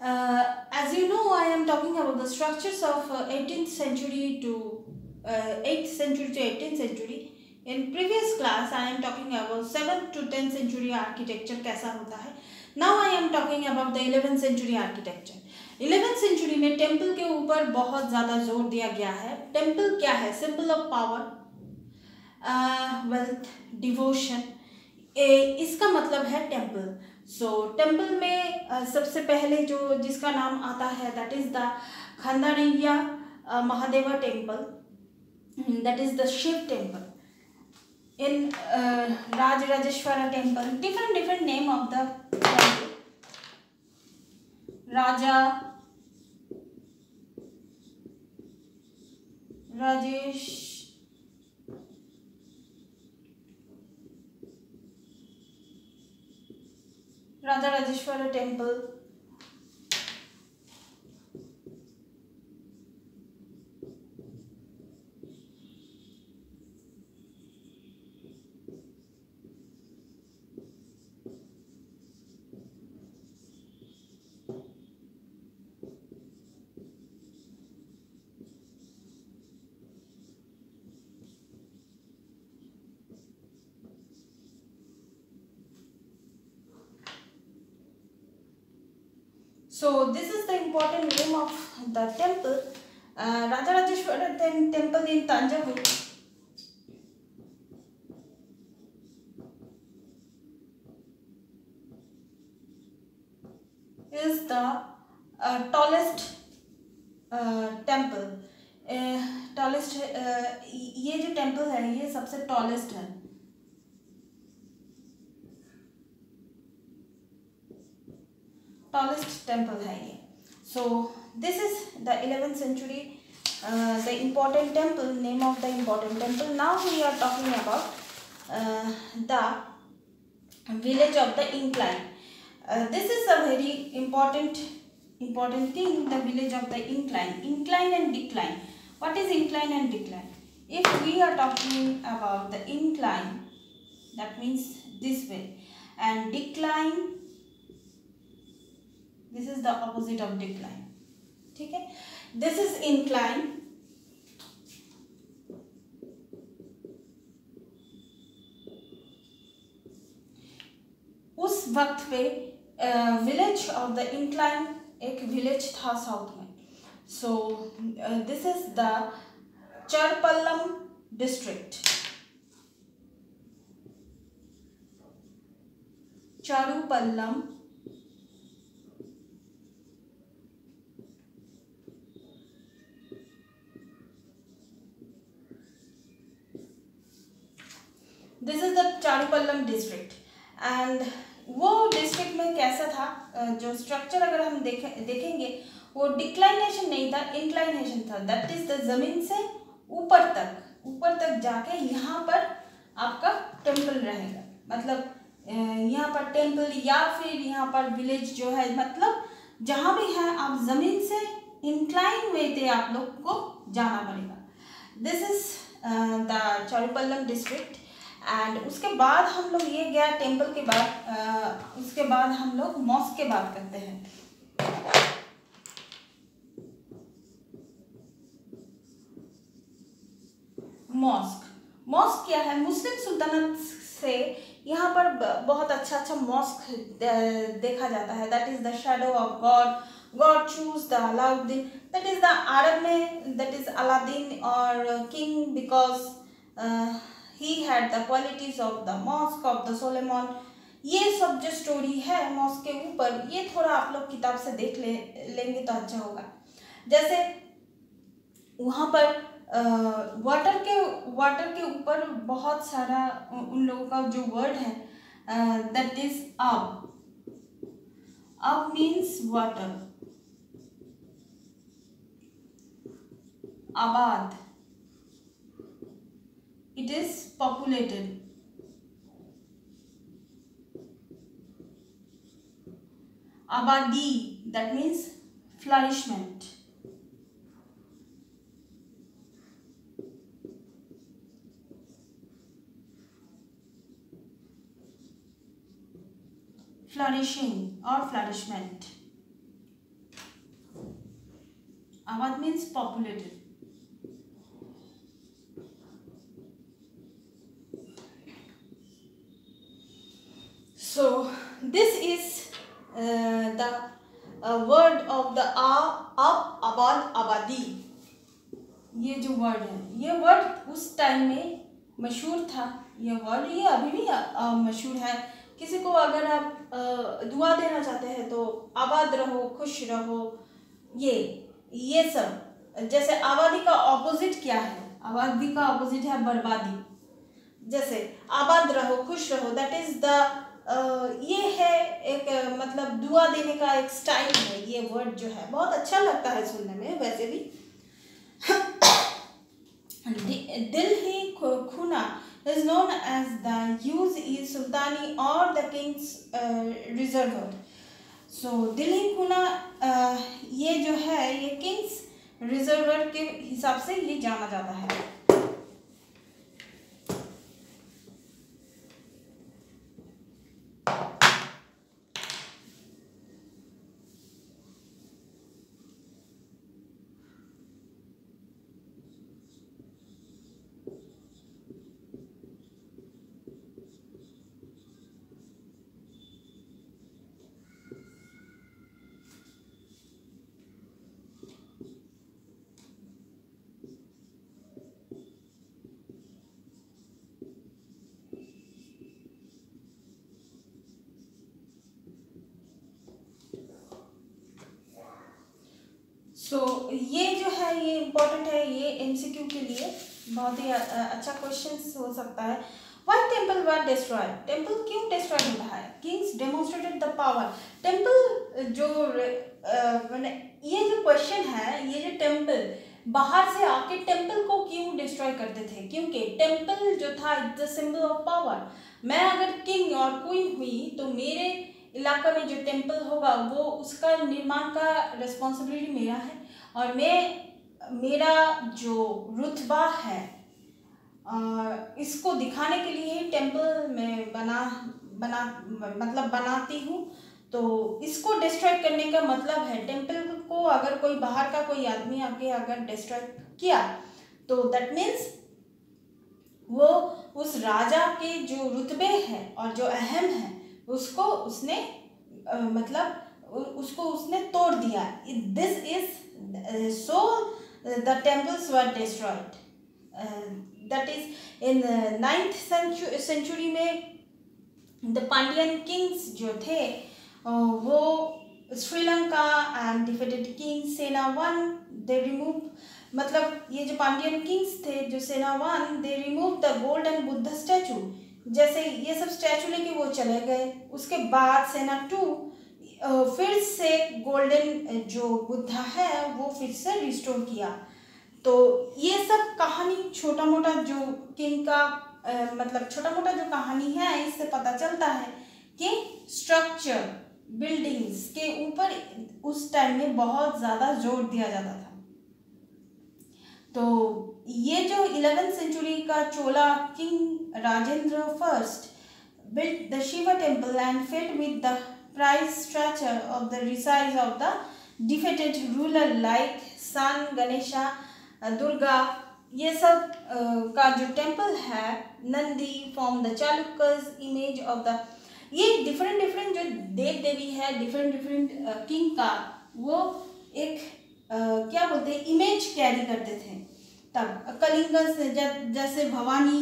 As you know, I am talking about the structures of 18th century to 8th century to 18th century. In previous class, I am talking about 7th to 10th century architecture कैसा होता है. Now I am talking about the 11th century architecture. 11th century में temple के ऊपर बहुत ज़्यादा जोर दिया गया है. टेम्पल क्या है? Symbol of power, wealth, devotion. इसका मतलब है टेम्पल. सो टेम्पल में सबसे पहले जो जिसका नाम आता है that is the Kandariya Mahadeva temple, that is the Shiva temple. In Rajarajeshwara temple, different name of the temple. Rajarajeshwara temple, so this is the important name of the temple. Rajarajeshwara temple in Tanjavur is the tallest temple. Tallest ये जो temple है ये सबसे tallest है. Tallest temple है ये. सो this is the 11th century, the important temple, name of the important temple. Now we are talking about the village of the incline. This is a very important thing, the village of the incline and decline. What is incline and decline? If we are talking about the incline, that means this way, and decline, this is the opposite of decline. ठीक है. This is incline. उस वक्त पे village of the incline एक village था south में. So this is the Charpallam district. Charupallam this is the Charupallam district. And वो district में कैसा था, जो स्ट्रक्चर अगर हम देखेंगे वो डिक्लाइनेशन नहीं था, इंक्लाइनेशन था. दैट इज द जमीन से ऊपर तक जाके यहाँ पर आपका टेम्पल रहेगा. मतलब यहाँ पर टेम्पल या फिर यहाँ पर विलेज जो है, मतलब जहाँ भी है आप जमीन से इंक्लाइन वे थे आप लोग को जाना पड़ेगा. This is the Charupallam district. And उसके बाद हम लोग ये गया टेम्पल के बाद, उसके बाद हम लोग मॉस्क के बात करते हैं. मॉस्क क्या है? मुस्लिम सुल्तानत से यहाँ पर बहुत अच्छा मॉस्क देखा जाता है. That is the shadow of God choose the Alauddin. That is the Arab में दैट इज अलादीन और king because he had the qualities of the mosque of the Solomon. ये सब जो स्टोरी है मॉस्क के ऊपर, ये थोड़ा आप लोग किताब से देख लेंगे तो अच्छा होगा. जैसे वहाँ पर वाटर के ऊपर बहुत सारा उन लोगों का जो वर्ड है, दैट इज अब मीन्स वाटर, आबाद, it is populated. Abadi, that means flourishment. Flourishing or flourishment. Awadh means populated. So this is the word of the Awadh, Abadi. ये जो वर्ड है, ये वर्ड उस टाइम में मशहूर था. ये वर्ड ये अभी भी मशहूर है. किसी को अगर आप दुआ देना चाहते हैं तो आबाद रहो, खुश रहो, ये सब. जैसे आबादी का ऑपोजिट क्या है? आबादी का ऑपोजिट है बर्बादी. जैसे आबाद रहो, खुश रहो, दैट इज द ये है एक मतलब दुआ देने का एक स्टाइल है. ये वर्ड जो है बहुत अच्छा लगता है सुनने में वैसे भी. दिल ही खुना is known as the use-e-sultani or the king's reservoir. So दिल ही खुना ये जो है ये किंग्स रिजर्वर के हिसाब से ये जाना जाता है. सो ये जो है ये इम्पोर्टेंट है. ये एमसीक्यू के लिए बहुत ही अच्छा क्वेश्चन हो सकता है. Why temple were destroyed? Temple क्यों डिस्ट्रॉय हो रहा है? Kings demonstrated the power. Temple जो मैंने ये जो क्वेश्चन है, ये जो टेम्पल बाहर से आके टेम्पल को क्यों डिस्ट्रॉय करते थे? क्योंकि टेम्पल जो था it's the symbol of power. मैं अगर किंग और क्वीन हुई तो मेरे इलाका में जो टेम्पल होगा वो उसका निर्माण का रिस्पॉन्सिबिलिटी मेरा है. और मेरा जो रुतबा है इसको दिखाने के लिए टेम्पल में बनाती हूँ. तो इसको डिस्ट्रॉय करने का मतलब है टेम्पल को अगर कोई बाहर का कोई आदमी आके अगर डिस्ट्रॉय किया तो दैट मीन्स वो उस राजा के जो रुतबे हैं और जो अहम है उसको उसने उसको उसने तोड़ दिया. This is so the temples were destroyed. That is in 9th century में द पांड्यन किंग्स जो थे वो श्रीलंका एंड डिफीटेड किंग सेना वन दे रिमूव. मतलब ये जो पांड्यन किंग्स थे जो सेना one they remove the golden Buddha statue. जैसे ये सब स्टैचू लेके वो चले गए. उसके बाद सेना टू फिर से गोल्डन जो बुद्धा है वो फिर से रिस्टोर किया. तो ये सब कहानी छोटा मोटा जो किंग का मतलब छोटा मोटा जो कहानी है इससे पता चलता है कि स्ट्रक्चर बिल्डिंग्स के ऊपर उस टाइम में बहुत ज़्यादा जोर दिया जाता था. तो ये जो 11th century का Chola king Rajendra first built the Shiva temple and filled with the prize stature of the resize of the defeated ruler like Sun, Ganesha, Durga. ये सब का जो टेम्पल है Nandi from the Chalukyas image of the ये different जो देव देवी है डिफरेंट किंग का वो एक क्या बोलते हैं इमेज कैरी करते थे. तब कलिंगस जैसे भवानी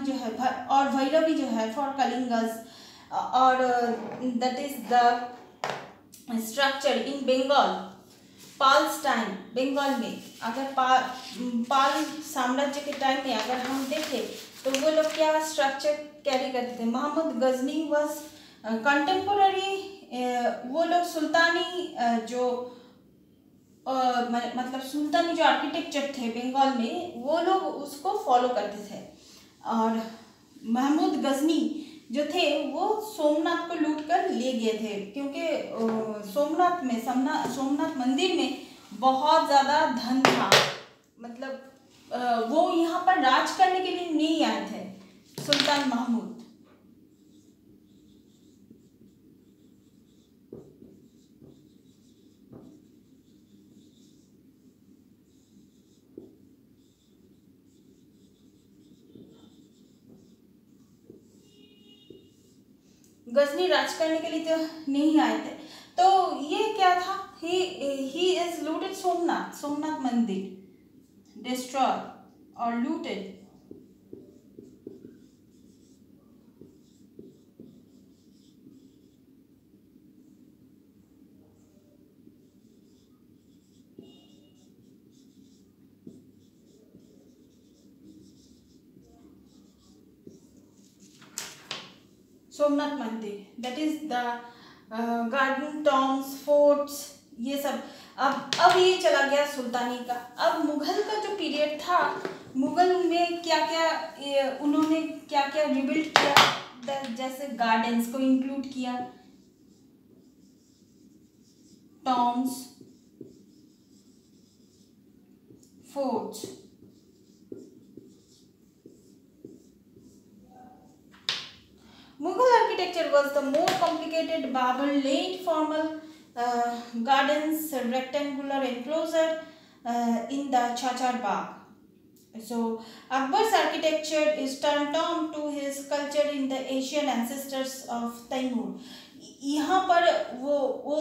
जो है और भैरवी जो है फॉर कलिंगस. और that is the structure in Bengal Palas time. Bengal में अगर पाल साम्राज्य के टाइम में अगर हम देखें तो वो लोग क्या स्ट्रक्चर कैरी करते थे. Mohammad Ghazni was contemporary. वो लोग सुल्तानी जो मतलब सुल्तानी जो आर्किटेक्चर थे बंगाल में वो लोग उसको फॉलो करते थे. और महमूद गजनी जो थे वो सोमनाथ को लूट कर ले गए थे क्योंकि सोमनाथ मंदिर में बहुत ज़्यादा धन था. मतलब वो यहाँ पर राज करने के लिए नहीं आए थे सुल्तान महमूद. गजनी राज करने के लिए तो नहीं आए थे। तो ये क्या था, he is looted Somnath, Somnath मंदिर डिस्ट्रॉय और लूटेड। सोमनाथ मंदिर, that is the garden, Tom's, forts, ये सब। अब ये चला गया सुल्तानी का। अब मुगल का जो पीरियड था, मुगल में क्या क्या उन्होंने क्या क्या रिबिल्ड किया, जैसे गार्डन्स को इंक्लूड किया, Tom's, forts. Mughal architecture was the more complicated. Babur laid formal gardens, rectangular enclosure in the Chachar Bagh. So Akbar's architecture is turned on to his culture in the Asian ancestors of Taimur. यहाँ पर वो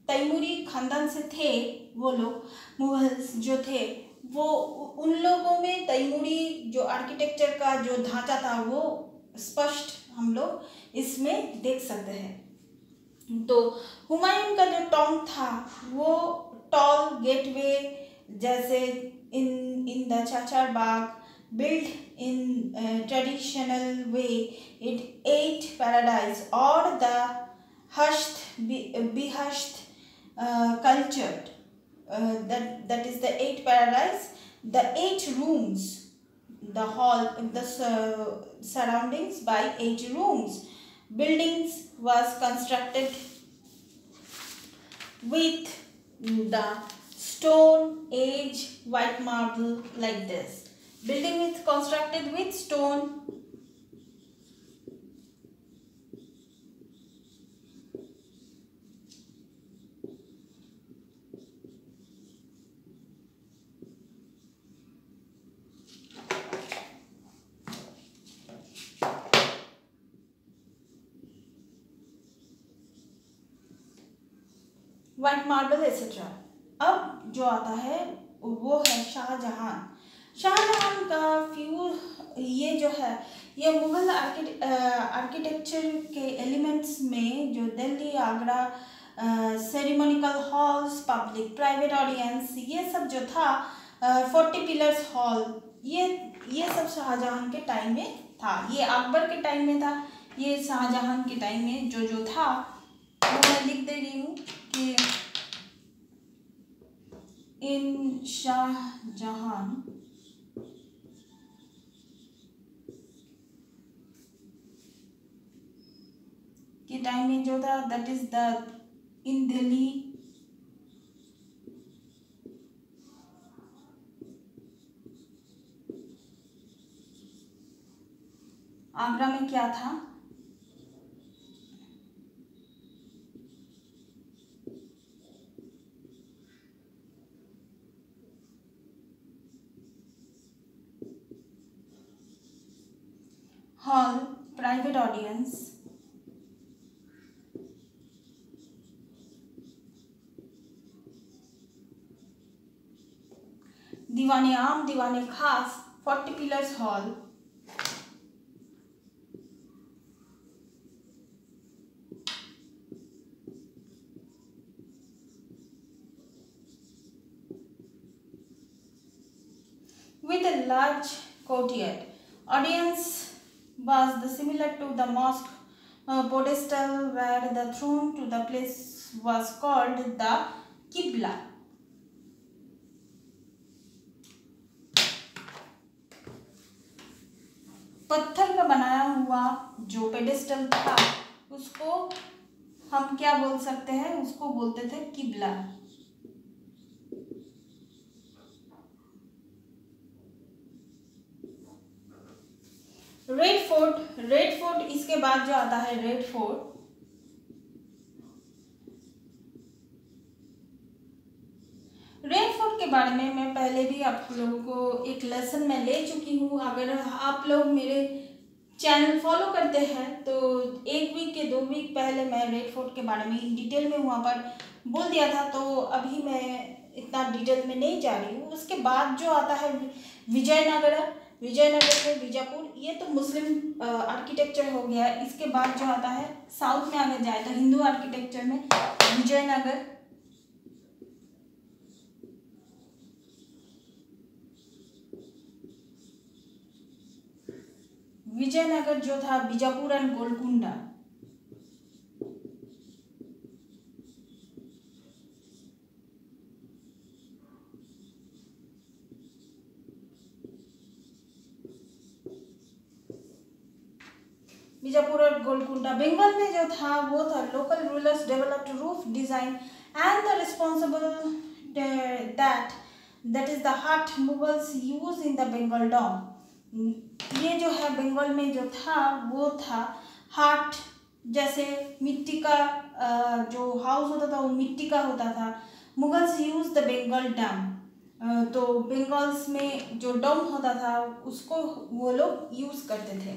तैमूरी खानदान से थे वो लोग, Mughals जो थे वो, उन लोगों में तैमूरी जो आर्किटेक्चर का जो ढांचा था वो स्पष्ट हम लोग इसमें देख सकते हैं। तो हुमायूं का जो टॉम था वो टॉल गेटवे, जैसे इन द चाचार बाग, built in traditional way, it ate paradise or the hushed behushed cultured, that is the eight paradise, the 8 rooms, the hall, the surroundings by 8 rooms. Buildings was constructed with the stone age white marble like this. Building with constructed with stone white marble etcetera. अब जो आता है वो है शाहजहां। शाहजहां का ये जो है, ये मुगल आर्किटेक्चर के एलिमेंट्स में जो Delhi, Agra, ceremonial halls, public private audience, ये सब जो था, 40 पिलर्स हॉल, ये सब शाहजहां के टाइम में था। ये अकबर के टाइम में था, ये शाहजहां के टाइम में जो था वो मैं लिख दे रही हूँ कि इन शाहजहां के टाइम में जो था, that is the in Delhi, Agra में क्या था, हॉल, प्राइवेट ऑडियंस, दीवाने आम, दीवाने खास, 40 pillars hall, with a large courtyard. Audience was the similar to the mosque pedestal, where the throne to the place was called the Qibla. पत्थर का बनाया हुआ जो पेडेस्टल था उसको हम क्या बोल सकते हैं, उसको बोलते थे किबला। रेड फोर्ट इसके बाद जो आता है रेड फोर्ट। रेड फोर्ट के बारे में मैं पहले भी आप लोगों को एक लेसन में ले चुकी हूँ। अगर आप लोग मेरे चैनल फॉलो करते हैं तो 1 वीक के 2 वीक पहले मैं रेड फोर्ट के बारे में इन डिटेल में वहाँ पर बोल दिया था, तो अभी मैं इतना डिटेल में नहीं जा रही हूँ। उसके बाद जो आता है विजयनगर, विजयनगर से बीजापुर, ये तो मुस्लिम आर्किटेक्चर हो गया। इसके बाद जो आता है साउथ में अगर जाए तो हिंदू आर्किटेक्चर में विजयनगर, विजयनगर जो था बीजापुर एंड गोलकुंडा। बीजापुर और गोलकुंडा। बंगाल में जो था वो था local rulers developed roof design and the responsible that is the hut Mughals use in the Bengal dome. ये जो है बंगाल में जो था वो था हट, जैसे मिट्टी का जो हाउस होता था वो मिट्टी का होता था। Mughals use the Bengal dome, तो बंगाल्स में जो डॉम होता था उसको वो लोग यूज करते थे।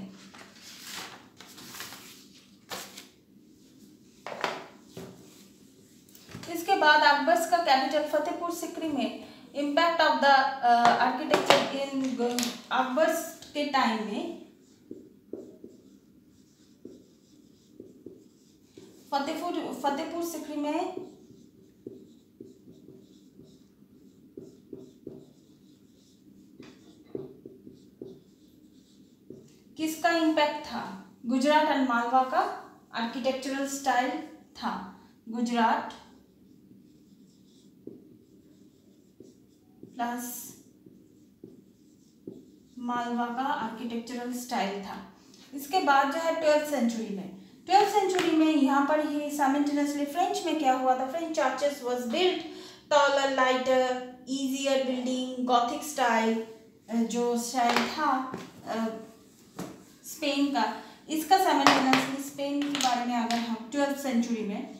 इसके बाद अकबर्स का कैपिटल फतेहपुर सिकरी में इम्पैक्ट ऑफ द आर्किटेक्चर इन अकबर्स के टाइम में फतेहपुर सिकरी में किसका इम्पैक्ट था? गुजरात एंड मालवा का आर्किटेक्चरल स्टाइल था। गुजरात प्लस मालवा का आर्किटेक्चरल स्टाइल था। इसके बाद जो है 12th सेंचुरी में यहाँ पर ही साइमल्टेनियसली फ्रेंच में क्या हुआ था? French churches was built, taller, lighter, easier building, Gothic style जो स्टाइल था स्पेन का, इसका साइमल्टेनियसली स्पेन के बारे में अगर हम 12th सेंचुरी में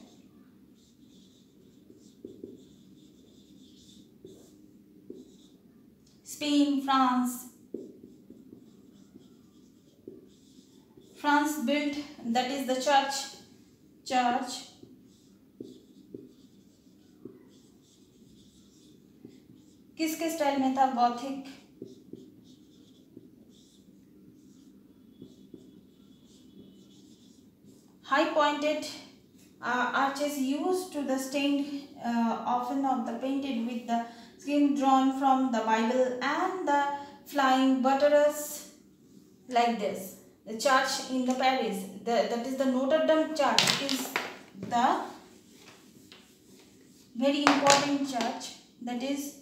Spain, France built, that is the church किसके स्टाइल में था? Gothic. High pointed arches used to the stained often of the painted with the scheme drawn from the Bible and the flying buttress like this. The church in the Paris, that is the Notre Dame church, is the very important church, that is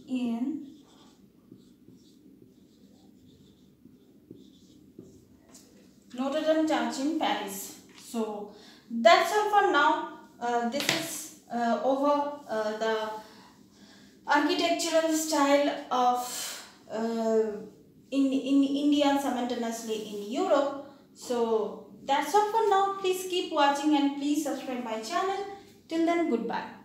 in Notre Dame church in Paris. So that's all for now. This is over the architectural style of in India and simultaneously in Europe. So that's all for now. Please keep watching and please subscribe my channel. Till then, goodbye.